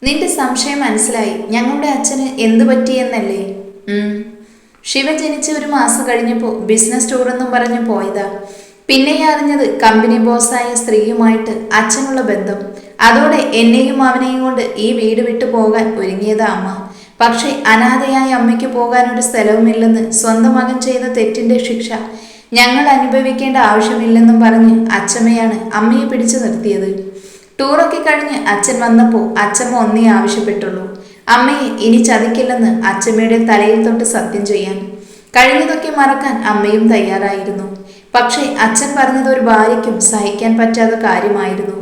നിന്റെ സംശയം മനസ്സിലായി. ഞങ്ങളുടെ അച്ഛന് എന്തു പറ്റിയെന്നല്ലേ? ശിവ ജനിച്ച് ഒരു മാസം കഴിഞ്ഞപ്പോൾ ബിസിനസ് ടൂർ എന്നും പറഞ്ഞു പോയതാ. പിന്നെ അറിഞ്ഞത് കമ്പനി ബോസായ സ്ത്രീയുമായിട്ട് അച്ഛനുള്ള ബന്ധം. അതോടെ എന്നെയും അവനെയും കൊണ്ട് ഈ വീട് വിട്ടു പോകാൻ ഒരുങ്ങിയതാ അമ്മ. പക്ഷേ അനാഥയായ അമ്മയ്ക്ക് പോകാൻ ഒരു സ്ഥലവുമില്ലെന്ന്, സ്വന്തം മകൻ ചെയ്ത തെറ്റിന്റെ ശിക്ഷ ഞങ്ങൾ അനുഭവിക്കേണ്ട ആവശ്യമില്ലെന്നും പറഞ്ഞ് അച്ഛമ്മയാണ് അമ്മയെ പിടിച്ചു നിർത്തിയത്. ടൂറൊക്കെ കഴിഞ്ഞ് അച്ഛൻ വന്നപ്പോൾ അച്ഛമ്മ ഒന്നേ ആവശ്യപ്പെട്ടുള്ളൂ: അമ്മയെ ഇനി ചതിക്കില്ലെന്ന് അച്ഛമ്മയുടെ തലയിൽ തൊട്ട് സത്യം ചെയ്യാൻ. കഴിഞ്ഞതൊക്കെ മറക്കാൻ അമ്മയും തയ്യാറായിരുന്നു. പക്ഷേ അച്ഛൻ പറഞ്ഞത് ഒരു ഭാര്യയ്ക്കും സഹിക്കാൻ പറ്റാത്ത കാര്യമായിരുന്നു.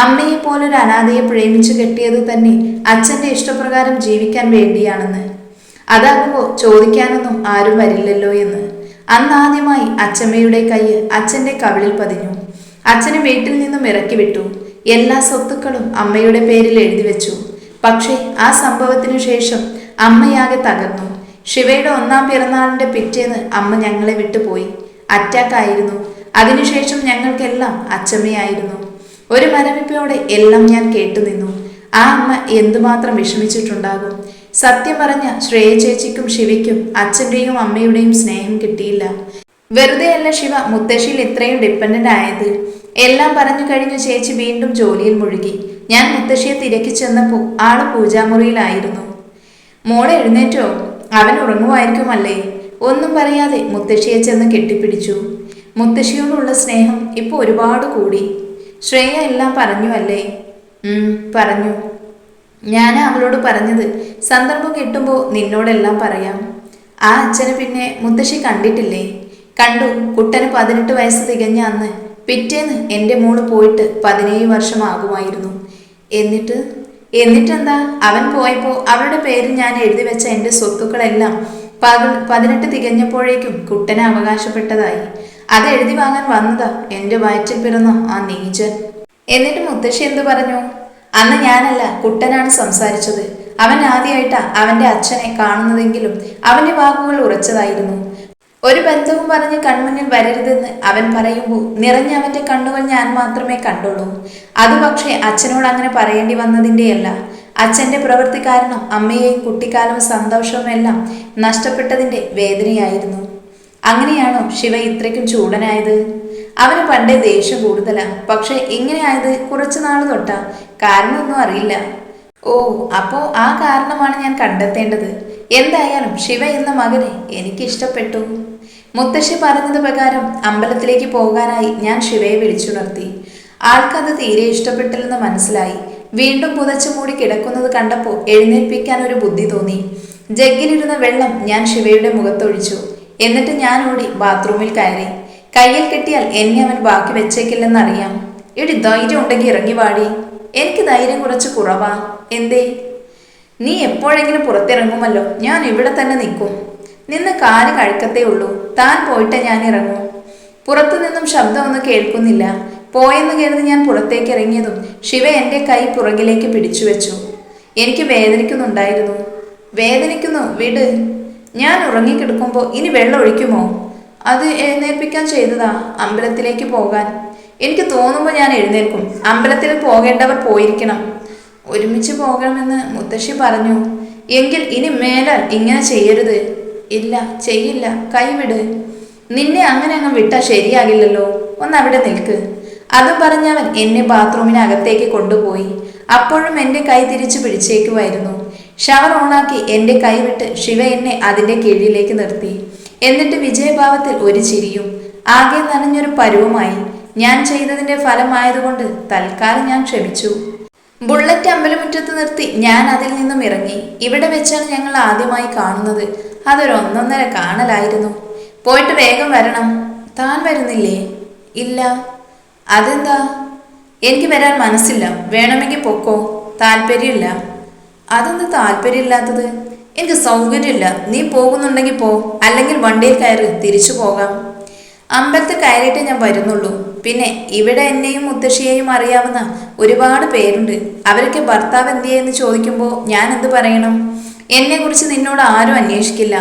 അമ്മയെ പോലൊരു അനാഥയെ പ്രേമിച്ചു കെട്ടിയത് തന്നെ അച്ഛൻ്റെ ഇഷ്ടപ്രകാരം ജീവിക്കാൻ വേണ്ടിയാണെന്ന്. അതാകുമ്പോൾ ചോദിക്കാനൊന്നും ആരും വരില്ലല്ലോ എന്ന്. അന്നാദ്യമായി അച്ഛമ്മയുടെ കൈ അച്ഛൻ്റെ കവിളിൽ പതിഞ്ഞു. അച്ഛനെ വീട്ടിൽ നിന്നും ഇറക്കി വിട്ടു. എല്ലാ സ്വത്തുക്കളും അമ്മയുടെ പേരിൽ എഴുതി വെച്ചു. പക്ഷേ ആ സംഭവത്തിനു ശേഷം അമ്മയാകെ തകർന്നു. ശിവയുടെ 1-ാം പിറന്നാളിന്റെ പിറ്റേന്ന് അമ്മ ഞങ്ങളെ വിട്ടുപോയി. അറ്റാക്കായിരുന്നു. അതിനുശേഷം ഞങ്ങൾക്കെല്ലാം അച്ഛമ്മയായിരുന്നു. ഒരു മരവിപ്പോടെ എല്ലാം ഞാൻ കേട്ടുനിന്നു. ആ അമ്മ എന്തുമാത്രം വിഷമിച്ചിട്ടുണ്ടാകും. സത്യം പറഞ്ഞ ശ്രേയ ചേച്ചിക്കും ശിവയ്ക്കും അച്ഛൻ്റെയും അമ്മയുടെയും സ്നേഹം കിട്ടിയില്ല. വെറുതെയല്ല ശിവ മുത്തശ്ശിയിൽ ഇത്രയും ഡിപ്പെൻഡൻ്റ് ആയത്. എല്ലാം പറഞ്ഞു കഴിഞ്ഞു ചേച്ചി വീണ്ടും ജോലിയിൽ മുഴുകി. ഞാൻ മുത്തശ്ശിയെ തിരക്കി ചെന്നപ്പോൾ ആള് പൂജാമുറിയിലായിരുന്നു. മോളെ എഴുന്നേറ്റോ? അവൻ ഉറങ്ങുമായിരിക്കുമല്ലേ? ഒന്നും പറയാതെ മുത്തശ്ശിയെ ചെന്ന് കെട്ടിപ്പിടിച്ചു. മുത്തശ്ശിയോടുള്ള സ്നേഹം ഇപ്പോൾ ഒരുപാട് കൂടി. ശ്രേയ എല്ലാം പറഞ്ഞു അല്ലേ? പറഞ്ഞു. ഞാൻ അവളോട് പറഞ്ഞത് സന്ദർഭം കിട്ടുമ്പോൾ നിന്നോടെല്ലാം പറയാം. ആ അച്ഛനെ പിന്നെ മുത്തശ്ശി കണ്ടിട്ടില്ലേ? കണ്ടു. കുട്ടന് 18 വയസ്സ് തികഞ്ഞ അന്ന് പിറ്റേന്ന് എൻ്റെ മോള് പോയിട്ട് 17 വർഷമാകുമായിരുന്നു. എന്നിട്ടെന്താ? അവൻ പോയപ്പോൾ അവരുടെ പേരിൽ ഞാൻ എഴുതി വെച്ച എൻ്റെ സ്വത്തുക്കളെല്ലാം 18 തികഞ്ഞപ്പോഴേക്കും കുട്ടനെ അവകാശപ്പെട്ടതായി. അത് എഴുതി വാങ്ങാൻ വന്നതാ എൻ്റെ വയറ്റിൽ പിറന്ന ആ നീചൻ. എന്നിട്ട് മുത്തശ്ശി എന്തു പറഞ്ഞു? അന്ന് ഞാനല്ല, കുട്ടനാണ് സംസാരിച്ചത്. അവൻ ആദ്യമായിട്ടാ അവൻ്റെ അച്ഛനെ കാണുന്നതെങ്കിലും അവൻ്റെ വാക്കുകൾ ഉറച്ചതായിരുന്നു. ഒരു ബന്ധവും പറഞ്ഞ് കൺമുന്നിൽ വരരുതെന്ന് അവൻ പറയുമ്പോൾ നിറഞ്ഞ അവൻ്റെ കണ്ണുകൾ ഞാൻ മാത്രമേ കണ്ടുള്ളൂ. അത് പക്ഷേ അച്ഛനോട് അങ്ങനെ പറയേണ്ടി വന്നതിൻ്റെയല്ല. അച്ഛൻ്റെ പ്രവൃത്തി കാരണം അമ്മയെയും കുട്ടിക്കാലവും സന്തോഷവും എല്ലാം നഷ്ടപ്പെട്ടതിൻ്റെ വേദനയായിരുന്നു. അങ്ങനെയാണോ ശിവ ഇത്രയ്ക്കും ചൂടനായത്? അവന് പണ്ടേ ദേഷ്യം കൂടുതലാ. പക്ഷെ ഇങ്ങനെ ആയത് കുറച്ചു നാൾ തൊട്ടാ. കാരണമൊന്നും അറിയില്ല. ഓ, അപ്പോൾ ആ കാരണമാണ് ഞാൻ കണ്ടെത്തേണ്ടത്. എന്തായാലും ശിവ എന്ന മകനെ എനിക്കിഷ്ടപ്പെട്ടു. മുത്തശ്ശി പറഞ്ഞത് പ്രകാരം അമ്പലത്തിലേക്ക് പോകാനായി ഞാൻ ശിവയെ വിളിച്ചുണർത്തി. ആൾക്കത് തീരെ ഇഷ്ടപ്പെട്ടില്ലെന്ന് മനസ്സിലായി. വീണ്ടും പുതച്ചു മൂടി കിടക്കുന്നത് കണ്ടപ്പോൾ എഴുന്നേൽപ്പിക്കാൻ ഒരു ബുദ്ധി തോന്നി. ജഗ്ഗിലിരുന്ന വെള്ളം ഞാൻ ശിവയുടെ മുഖത്തൊഴിച്ചു. എന്നിട്ട് ഞാൻ ഓടി ബാത്റൂമിൽ കയറി. കയ്യിൽ കെട്ടിയാൽ എന്നെ അവൻ ബാക്കി വെച്ചേക്കില്ലെന്നറിയാം. എടി, ധൈര്യം ഉണ്ടെങ്കിൽ ഇറങ്ങി വാടി. എനിക്ക് ധൈര്യം കുറച്ച് കുറവാ. എന്തേ? നീ എപ്പോഴെങ്കിലും പുറത്തിറങ്ങുമല്ലോ. ഞാൻ ഇവിടെ തന്നെ നിൽക്കും. നിന്ന് കാല് കഴുക്കത്തേ ഉള്ളൂ. താൻ പോയിട്ടേ ഞാൻ ഇറങ്ങൂ. പുറത്തു നിന്നും ശബ്ദമൊന്നും കേൾക്കുന്നില്ല. പോയെന്ന് കരുതി ഞാൻ പുറത്തേക്ക് ഇറങ്ങിയതും ശിവ എൻ്റെ കൈ പുറകിലേക്ക് പിടിച്ചു വെച്ചു. എനിക്ക് വേദനിക്കുന്നുണ്ടായിരുന്നു. വേദനിക്കുന്നു, വിട്. ഞാൻ ഉറങ്ങിക്കിടക്കുമ്പോൾ ഇനി വെള്ളം ഒഴിക്കുമോ? അത് എഴുന്നേൽപ്പിക്കാൻ ചെയ്തതാ, അമ്പലത്തിലേക്ക് പോകാൻ. എനിക്ക് തോന്നുമ്പോൾ ഞാൻ എഴുന്നേൽക്കും. അമ്പലത്തിൽ പോകേണ്ടവർ പോയിരിക്കണം. ഒരുമിച്ച് പോകണമെന്ന് മുത്തശ്ശി പറഞ്ഞു. എങ്കിൽ ഇനി മേലാൽ ഇങ്ങനെ ചെയ്യരുത്. ഇല്ല, ചെയ്യില്ല. കൈവിട്. നിന്നെ അങ്ങനെ അങ്ങ് വിട്ടാൽ ശരിയാകില്ലല്ലോ. ഒന്നവിടെ നിൽക്ക്. അതും പറഞ്ഞവൻ എന്നെ ബാത്റൂമിനകത്തേക്ക് കൊണ്ടുപോയി. അപ്പോഴും എൻ്റെ കൈ തിരിച്ചു പിടിച്ചേക്കുമായിരുന്നു. ഷവർ ഓണാക്കി എൻ്റെ കൈ വിട്ട് ശിവ എന്നെ അതിൻ്റെ കീഴിലേക്ക് നിർത്തി. എന്നിട്ട് വിജയഭാവത്തിൽ ഒരു ചിരിയും. ആകെ നനഞ്ഞൊരു പരുവമായി. ഞാൻ ചെയ്തതിൻ്റെ ഫലമായതുകൊണ്ട് തൽക്കാലം ഞാൻ ക്ഷമിച്ചു. ബുള്ളറ്റ് അമ്പലമുറ്റത്ത് നിർത്തി ഞാൻ അതിൽ നിന്നും ഇറങ്ങി. ഇവിടെ വെച്ചാണ് ഞങ്ങൾ ആദ്യമായി കാണുന്നത്. അതൊരു ഒന്നൊന്നര കാണലായിരുന്നു. പോയിട്ട് വേഗം വരണം. താൻ വരുന്നില്ലേ? ഇല്ല. അതെന്താ? എനിക്ക് വരാൻ മനസ്സില്ല. വേണമെങ്കിൽ പൊക്കോ. താല്പര്യമില്ല. അതെന്താ താല്പര്യമില്ലാത്തത്? എനിക്ക് സൗകര്യമില്ല. നീ പോകുന്നുണ്ടെങ്കിൽ പോ, അല്ലെങ്കിൽ വണ്ടിയിൽ കയറി തിരിച്ചു പോകാം. അമ്പലത്തിൽ കയറിയിട്ടേ ഞാൻ വരുന്നുള്ളൂ. പിന്നെ ഇവിടെ എന്നെയും മുത്തശ്ശിയെയും അറിയാവുന്ന ഒരുപാട് പേരുണ്ട്. അവരൊക്കെ ഭർത്താവ് എന്തിയെന്ന് ചോദിക്കുമ്പോൾ ഞാൻ എന്ത് പറയണം? എന്നെക്കുറിച്ച് നിന്നോട് ആരും അന്വേഷിക്കില്ല.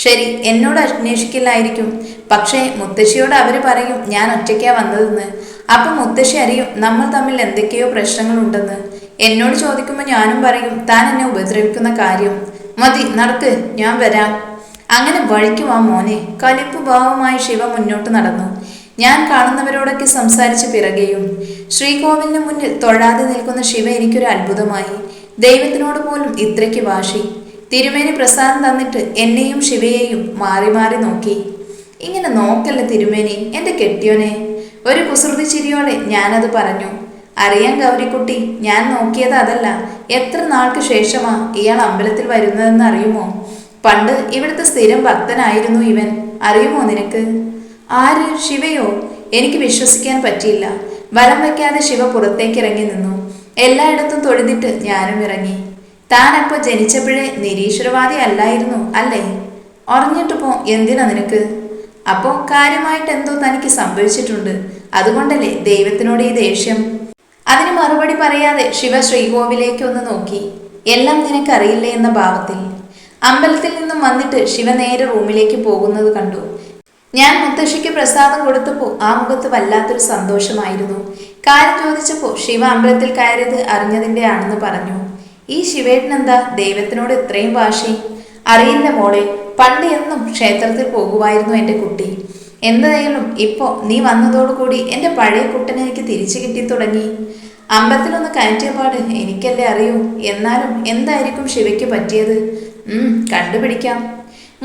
ശരി, എന്നോട് അന്വേഷിക്കില്ലായിരിക്കും. പക്ഷേ മുത്തശ്ശിയോട് അവര് പറയും ഞാൻ ഒറ്റയ്ക്കാ വന്നതെന്ന്. അപ്പം മുത്തശ്ശി അറിയും നമ്മൾ തമ്മിൽ എന്തൊക്കെയോ പ്രശ്നങ്ങളുണ്ടെന്ന്. എന്നോട് ചോദിക്കുമ്പോൾ ഞാനും പറയും താൻ എന്നെ ഉപദ്രവിക്കുന്ന കാര്യം. മതി, നടക്ക്, ഞാൻ വരാം. അങ്ങനെ വഴിക്ക് വാ മോനെ. കലിപ്പ് ഭാവമായി ശിവ മുന്നോട്ട് നടന്നു. ഞാൻ കാണുന്നവരോടൊക്കെ സംസാരിച്ച് പിറകെയും. ശ്രീകോവിലിന് മുന്നിൽ തൊഴാതെ നിൽക്കുന്ന ശിവ എനിക്കൊരു അത്ഭുതമായി. ദൈവത്തിനോട് പോലും ഇത്രയ്ക്ക് വാശി. തിരുമേനി പ്രസാദം തന്നിട്ട് എന്നെയും ശിവയെയും മാറി മാറി നോക്കി. ഇങ്ങനെ നോക്കല്ല തിരുമേനി, എൻ്റെ കെട്ടിയോനെ. ഒരു കുസൃതി ചിരിയോടെ ഞാനത് പറഞ്ഞു. അറിയാം ഗൗരിക്കുട്ടി, ഞാൻ നോക്കിയത് അതല്ല. എത്ര നാൾക്ക് ശേഷമാ ഇയാൾ അമ്പലത്തിൽ വരുന്നതെന്ന് അറിയുമോ? പണ്ട് ഇവിടുത്തെ സ്ഥിരം ഭക്തനായിരുന്നു ഇവൻ. അറിയുമോ നിനക്ക്? ആര്? ശിവയോ? എനിക്ക് വിശ്വസിക്കാൻ പറ്റിയില്ല. വലം വയ്ക്കാതെ ശിവ പുറത്തേക്ക് ഇറങ്ങി നിന്നു. എല്ലായിടത്തും തൊഴുതിട്ട് ഞാനും ഇറങ്ങി. താൻ അപ്പോൾ ജനിച്ചപ്പോഴേ നിരീശ്വരവാദി അല്ലായിരുന്നു അല്ലേ? അറിഞ്ഞിട്ട് പോ. എന്തിനാ നിനക്ക്? അപ്പോൾ കാര്യമായിട്ട് എന്തോ തനിക്ക് സംഭവിച്ചിട്ടുണ്ട്. അതുകൊണ്ടല്ലേ ദൈവത്തിനോട് ഈ ദേഷ്യം? അതിന് മറുപടി പറയാതെ ശിവ ശ്രീകോവിലേക്ക് ഒന്ന് നോക്കി. എല്ലാം നിനക്കറിയില്ലേ എന്ന ഭാവത്തിൽ. അമ്പലത്തിൽ നിന്നും വന്നിട്ട് ശിവ നേരെ റൂമിലേക്ക് പോകുന്നത് കണ്ടു. ഞാൻ മുത്തശ്ശിക്ക് പ്രസാദം കൊടുത്തപ്പോൾ ആ മുഖത്ത് വല്ലാത്തൊരു സന്തോഷമായിരുന്നു. കാര്യം ചോദിച്ചപ്പോൾ ശിവ അമ്പലത്തിൽ കയറിയത് അറിഞ്ഞതിൻ്റെ ആണെന്ന് പറഞ്ഞു. ഈ ശിവേട്ടനെന്താ ദൈവത്തിനോട് ഇത്രയും വാശി? അറിയില്ല മോളെ, പണ്ട് എന്നും ക്ഷേത്രത്തിൽ പോകുമായിരുന്നു എൻ്റെ കുട്ടി. എന്തായാലും ഇപ്പോൾ നീ വന്നതോടുകൂടി എൻ്റെ പഴയ കുട്ടനെ എനിക്ക് തിരിച്ചു കിട്ടി തുടങ്ങി. അമ്പലത്തിലൊന്ന് കയറ്റിയ പാട് എനിക്കല്ലേ അറിയൂ. എന്നാലും എന്തായിരിക്കും ശിവയ്ക്ക് പറ്റിയത്? കണ്ടുപിടിക്കാം.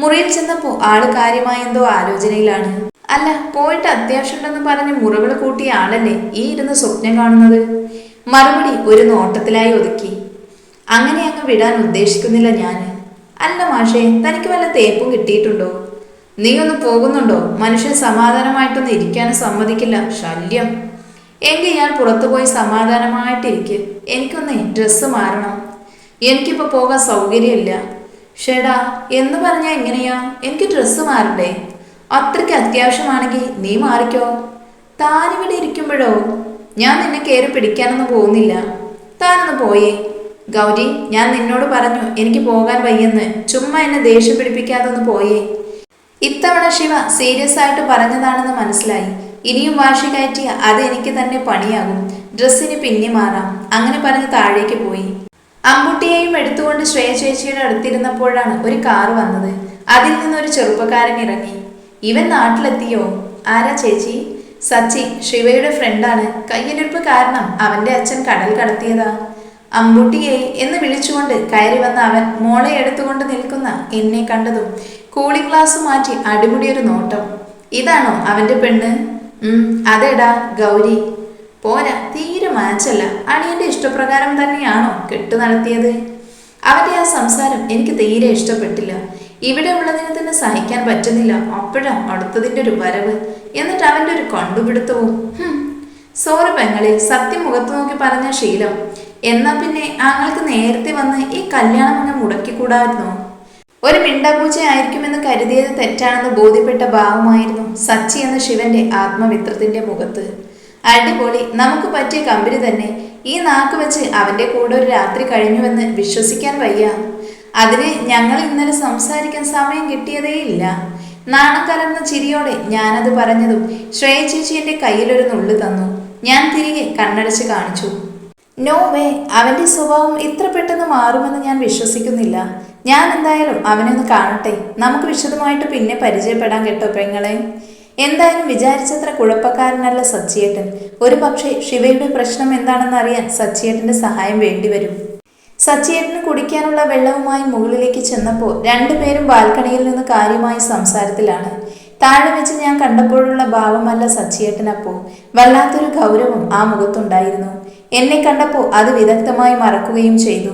മുറിയിൽ ചെന്നപ്പോൾ ആള് കാര്യമായ എന്തോ ആലോചനയിലാണ്. അല്ല, പോയിട്ട് അത്യാവശ്യമുണ്ടെന്ന് പറഞ്ഞ് മുറകൾ കൂട്ടിയ ആളല്ലേ ഈ ഇരുന്ന് സ്വപ്നം കാണുന്നത്? മറുപടി ഒരു നോട്ടത്തിലായി ഒതുക്കി. അങ്ങനെ അങ്ങ് വിടാൻ ഉദ്ദേശിക്കുന്നില്ല ഞാൻ. അല്ല മാഷേ, തനിക്ക് വല്ല തേപ്പും കിട്ടിയിട്ടുണ്ടോ? നീ ഒന്ന് പോകുന്നുണ്ടോ? മനുഷ്യൻ സമാധാനമായിട്ടൊന്നും ഇരിക്കാനും സമ്മതിക്കില്ല. ശല്യം. എങ്കിൽ ഞാൻ പുറത്തുപോയി സമാധാനമായിട്ടിരിക്കും. എനിക്കൊന്ന് ഡ്രസ്സ് മാറണം. എനിക്കിപ്പോൾ പോകാൻ സൗകര്യമില്ല. ഷേടാ, എന്ന് പറഞ്ഞാൽ എങ്ങനെയാ? എനിക്ക് ഡ്രസ്സ് മാറണ്ടേ? അത്രയ്ക്ക് അത്യാവശ്യമാണെങ്കിൽ നീ മാറിക്കോ. താനിവിടെ ഇരിക്കുമ്പോഴോ? ഞാൻ നിന്നെ കയറി പിടിക്കാനൊന്നും പോകുന്നില്ല. താനൊന്ന് പോയേ. ഗൗരി, ഞാൻ നിന്നോട് പറഞ്ഞു എനിക്ക് പോകാൻ വയ്യെന്ന്. ചുമ്മാ എന്നെ ദേഷ്യം പിടിപ്പിക്കാതെ ഒന്ന് പോയേ. ഇത്തവണ ശിവ സീരിയസ് ആയിട്ട് പറഞ്ഞതാണെന്ന് മനസ്സിലായി. ഇനിയും വാശി കയറ്റിയ അത് എനിക്ക് തന്നെ പണിയാകും. ഡ്രസ്സിന് പിന്നെ മാറാം. അങ്ങനെ പറഞ്ഞ് താഴേക്ക് പോയി. അമ്പുട്ടിയെയും എടുത്തുകൊണ്ട് ശ്രേയ ചേച്ചിയുടെ അടുത്തിരുന്നപ്പോഴാണ് ഒരു കാറ് വന്നത്. അതിൽ നിന്നൊരു ചെറുപ്പക്കാരൻ ഇറങ്ങി. ഇവൻ നാട്ടിലെത്തിയോ? ആരാ ചേച്ചി? സച്ചി, ശിവയുടെ ഫ്രണ്ടാണ്. കയ്യിലിരിപ്പ് കാരണം അവന്റെ അച്ഛൻ കടൽ കടത്തിയതാ. അമ്പുട്ടിയെ എന്ന് വിളിച്ചുകൊണ്ട് കയറി വന്ന അവൻ മോളെ എടുത്തുകൊണ്ട് നിൽക്കുന്ന എന്നെ കണ്ടതും കൂളിംഗ് ഗ്ലാസ് മാറ്റി അടിമുടിയൊരു നോട്ടം. ഇതാണോ അവന്റെ പെണ്ണ്? അതെടാ ഗൗരി. പോരാ, തീരെ മാച്ചല്ല. അണിയന്റെ ഇഷ്ടപ്രകാരം തന്നെയാണോ കെട്ടു നടത്തിയത്? അവന്റെ ആ സംസാരം എനിക്ക് തീരെ ഇഷ്ടപ്പെട്ടില്ല. ഇവിടെ ഉള്ളതിന് തന്നെ സഹിക്കാൻ പറ്റുന്നില്ല. അപ്പോഴാ അടുത്തതിൻ്റെ ഒരു വരവ്. എന്നിട്ട് അവന്റെ ഒരു കണ്ടുപിടുത്തവും. സോറി പെങ്ങളെ, സത്യം മുഖത്ത് നോക്കി പറഞ്ഞ ശീലം. എന്നാ പിന്നെ ആങ്ങൾക്ക് നേരത്തെ വന്ന് ഈ കല്യാണം അങ്ങ് മുടക്കിക്കൂടായിരുന്നോ? ഒരു മിണ്ടാപൂച്ച ആയിരിക്കുമെന്ന് കരുതിയത് തെറ്റാണെന്ന് ബോധ്യപ്പെട്ട ഭാവമായിരുന്നു സച്ചി എന്ന ശിവന്റെ ആത്മമിത്രത്തിന്റെ മുഖത്ത്. അടിപൊളി, നമുക്ക് പറ്റിയ കമ്പനി തന്നെ. ഈ നാക്ക് വെച്ച് അവന്റെ കൂടെ ഒരു രാത്രി കഴിഞ്ഞുവെന്ന് വിശ്വസിക്കാൻ വയ്യ. അതിന് ഞങ്ങൾ ഇന്നലെ സംസാരിക്കാൻ സമയം കിട്ടിയതേയില്ല. നാണം കലർന്ന ചിരിയോടെ ഞാനത് പറഞ്ഞതും ശ്രേയ ചേച്ചി എൻ്റെ കയ്യിലൊരു നുള്ളു തന്നു. ഞാൻ തിരികെ കണ്ണടച്ച് കാണിച്ചു. നോ വേ, അവന്റെ സ്വഭാവം ഇത്ര പെട്ടെന്ന് മാറുമെന്ന് ഞാൻ വിശ്വസിക്കുന്നില്ല. ഞാൻ എന്തായാലും അവനെ ഒന്ന് കാണട്ടെ. നമുക്ക് വിശദമായിട്ട് പിന്നെ പരിചയപ്പെടാൻ കേട്ടോ പെങ്ങളെ. എന്തായാലും വിചാരിച്ചത്ര കുഴപ്പക്കാരനല്ല സച്ചിയേട്ടൻ. ഒരു പക്ഷേ ശിവയുടെ പ്രശ്നം എന്താണെന്ന് അറിയാൻ സച്ചിയേട്ടന്റെ സഹായം വേണ്ടിവരും. സച്ചിയേട്ടന് കുടിക്കാനുള്ള വെള്ളവുമായി മുകളിലേക്ക് ചെന്നപ്പോൾ രണ്ടുപേരും ബാൽക്കണിയിൽ നിന്ന് കാര്യമായി സംസാരത്തിലാണ്. താഴെ വെച്ച് ഞാൻ കണ്ടപ്പോഴുള്ള ഭാവമല്ല സച്ചിയേട്ടനപ്പോൾ. വല്ലാത്തൊരു ഗൗരവം ആ മുഖത്തുണ്ടായിരുന്നു. എന്നെ കണ്ടപ്പോൾ അത് വിദഗ്ധമായി മറക്കുകയും ചെയ്തു.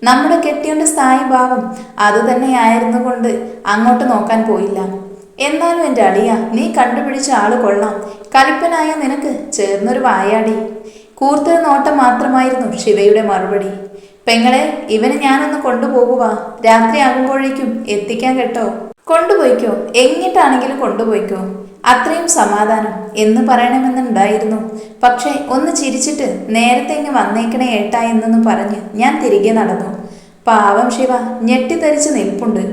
നമ്മുടെ കെട്ടിയുടെ സ്ഥായി ഭാവം അതുതന്നെയായിരുന്നു കൊണ്ട് അങ്ങോട്ട് നോക്കാൻ പോയില്ല. എന്നാലും എൻ്റെ അളിയ, നീ കണ്ടുപിടിച്ച ആള് കൊള്ളാം. കലിപ്പനായ നിനക്ക് ചേർന്നൊരു വായാടി. കൂർത്തൊരു നോട്ടം മാത്രമായിരുന്നു ശിവയുടെ മറുപടി. പെങ്ങളെ, ഇവന് ഞാനൊന്ന് കൊണ്ടുപോകുക. രാത്രി ആകുമ്പോഴേക്കും എത്തിക്കാൻ കേട്ടോ. കൊണ്ടുപോയിക്കോ, എങ്ങിട്ടാണെങ്കിലും കൊണ്ടുപോയിക്കോ. അത്രയും സമാധാനം എന്ന് പറയണമെന്നുണ്ടായിരുന്നു. പക്ഷേ ഒന്ന് ചിരിച്ചിട്ട് നേരത്തെ ഇങ്ങ് വന്നേക്കണേ ഏട്ടാ എന്നൊന്ന് പറഞ്ഞ് ഞാൻ തിരികെ നടന്നു. പാവം ശിവ ഞെട്ടിത്തരിച്ച് നിൽപ്പുണ്ട്.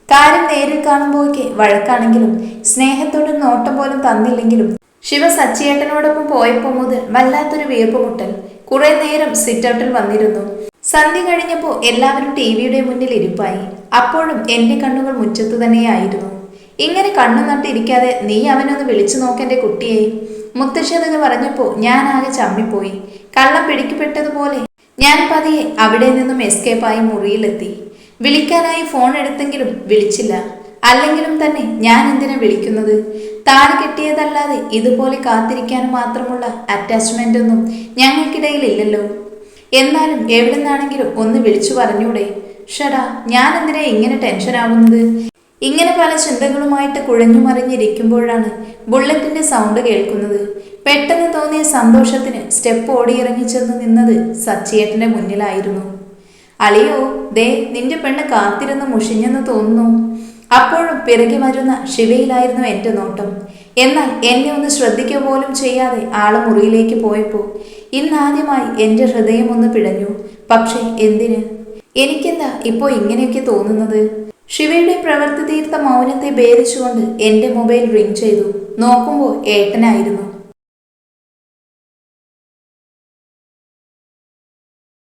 കാര്യം നേരിൽ കാണുമ്പോഴേക്ക് വഴക്കാണെങ്കിലും സ്നേഹത്തോടും നോട്ടം പോലും തന്നില്ലെങ്കിലും ശിവ സച്ചിയേട്ടനോടൊപ്പം പോയപ്പോൾ മുതൽ വല്ലാത്തൊരു വീർപ്പുമുട്ടൽ. കുറെ നേരം സിറ്റൗട്ടിൽ വന്നിരുന്നു. സന്ധ്യ കഴിഞ്ഞപ്പോൾ എല്ലാവരും ടിവിയുടെ മുന്നിൽ ഇരിപ്പായി. അപ്പോഴും എന്റെ കണ്ണുകൾ മുറ്റത്തു തന്നെയായിരുന്നു. ഇങ്ങനെ കണ്ണു നട്ടിരിക്കാതെ നീ അവനൊന്ന് വിളിച്ചു നോക്കെന്റെ കുട്ടിയെ. മുത്തശ്ശിതക പറഞ്ഞപ്പോൾ ഞാൻ ആകെ ചമ്മിപ്പോയി. കള്ളം പിടിക്കപ്പെട്ടതുപോലെ ഞാൻ പതിയെ അവിടെ നിന്നും എസ്കേപ്പായി മുറിയിലെത്തി. വിളിക്കാനായി ഫോൺ എടുത്തെങ്കിലും വിളിച്ചില്ല. അല്ലെങ്കിലും തന്നെ ഞാൻ എന്തിനാ വിളിക്കുന്നത്? താഴെ കെട്ടിയതല്ലാതെ ഇതുപോലെ കാത്തിരിക്കാൻ മാത്രമുള്ള അറ്റാച്ച്മെന്റ് ഒന്നും ഞങ്ങൾക്കിടയിൽ ഇല്ലല്ലോ. എന്നാലും എവിടെ നിന്നാണെങ്കിലും ഒന്ന് വിളിച്ചു പറഞ്ഞൂടെ? ഷടാ, ഞാൻ എന്തിനാ ഇങ്ങനെ ടെൻഷൻ ആവുന്നത്? ഇങ്ങനെ പല ചിന്തകളുമായിട്ട് കുഴഞ്ഞു മറിഞ്ഞിരിക്കുമ്പോഴാണ് ബുള്ളറ്റിന്റെ സൗണ്ട് കേൾക്കുന്നത്. പെട്ടെന്ന് തോന്നിയ സന്തോഷത്തിന് സ്റ്റെപ്പ് ഓടിയിറങ്ങി ചെന്ന് നിന്നത് സച്ചിയേട്ടന്റെ മുന്നിലായിരുന്നു. അളിയോ, ദേ നിന്റെ പെണ്ണ് കാത്തിരുന്ന് മുഷിഞ്ഞെന്ന് തോന്നുന്നു. അപ്പോഴും പിറകെ വരുന്ന ശിവയിലായിരുന്നു എൻ്റെ നോട്ടം. എന്നാൽ എന്നെ ഒന്ന് ശ്രദ്ധിക്കുക പോലും ചെയ്യാതെ ആള് മുറിയിലേക്ക് പോയപ്പോൾ ഇന്നാദ്യമായി എൻ്റെ ഹൃദയം ഒന്ന് പിടഞ്ഞു. പക്ഷേ എന്തിന്? എനിക്കെന്താ ഇപ്പോൾ ഇങ്ങനെയൊക്കെ തോന്നുന്നത്? ശിവയുടെ പ്രവൃത്തി തീർത്ത മൗനത്തെ ഭേദിച്ചുകൊണ്ട് എൻ്റെ മൊബൈൽ റിംഗ് ചെയ്തു. നോക്കുമ്പോൾ ഏട്ടനായിരുന്നു.